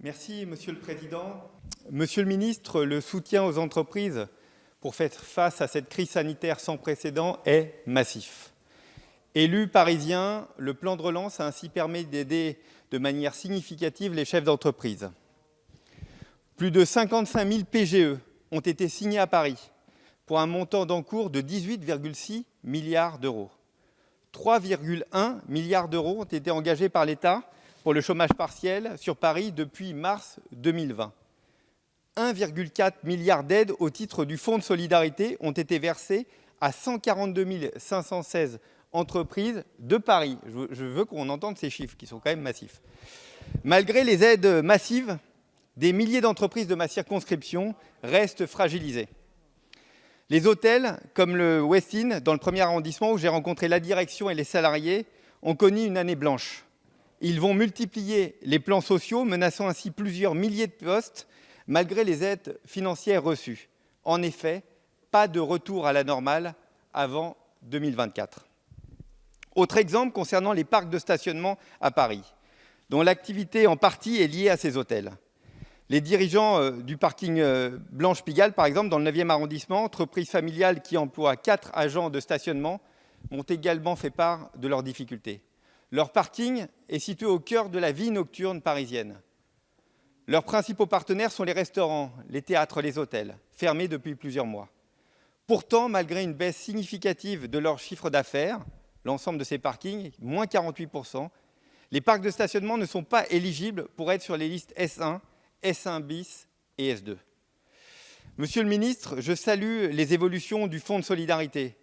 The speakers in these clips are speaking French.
Merci, Monsieur le Président. Monsieur le Ministre, le soutien aux entreprises pour faire face à cette crise sanitaire sans précédent est massif. Élu parisien, le plan de relance a ainsi permis d'aider de manière significative les chefs d'entreprise. Plus de 55 000 PGE ont été signés à Paris pour un montant d'encours de 18,6 milliards d'euros. 3,1 milliards d'euros ont été engagés par l'État pour le chômage partiel sur Paris depuis mars 2020. 1,4 milliard d'aides au titre du Fonds de solidarité ont été versées à 142 516 entreprises de Paris. Je veux qu'on entende ces chiffres qui sont quand même massifs. Malgré les aides massives, des milliers d'entreprises de ma circonscription restent fragilisées. Les hôtels, comme le Westin, dans le 1er arrondissement où j'ai rencontré la direction et les salariés, ont connu une année blanche. Ils vont multiplier les plans sociaux, menaçant ainsi plusieurs milliers de postes, malgré les aides financières reçues. En effet, pas de retour à la normale avant 2024. Autre exemple concernant les parcs de stationnement à Paris, dont l'activité en partie est liée à ces hôtels. Les dirigeants du parking Blanche-Pigalle, par exemple, dans le 9e arrondissement, entreprise familiale qui emploie 4 agents de stationnement, m'ont également fait part de leurs difficultés. Leur parking est situé au cœur de la vie nocturne parisienne. Leurs principaux partenaires sont les restaurants, les théâtres, les hôtels, fermés depuis plusieurs mois. Pourtant, malgré une baisse significative de leur chiffre d'affaires, l'ensemble de ces parkings, moins 48%, les parcs de stationnement ne sont pas éligibles pour être sur les listes S1, S1 bis et S2. Monsieur le ministre, je salue les évolutions du Fonds de solidarité,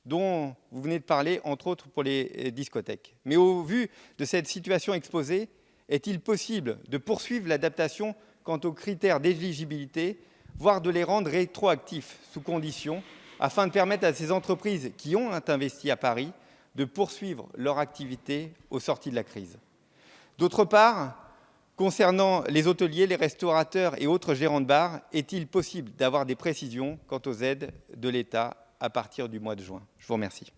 dont vous venez de parler, entre autres pour les discothèques. Mais au vu de cette situation exposée, est-il possible de poursuivre l'adaptation quant aux critères d'éligibilité, voire de les rendre rétroactifs sous conditions, afin de permettre à ces entreprises qui ont investi à Paris de poursuivre leur activité au sorti de la crise? D'autre part, concernant les hôteliers, les restaurateurs et autres gérants de bars, est-il possible d'avoir des précisions quant aux aides de l'État à partir du mois de juin? Je vous remercie.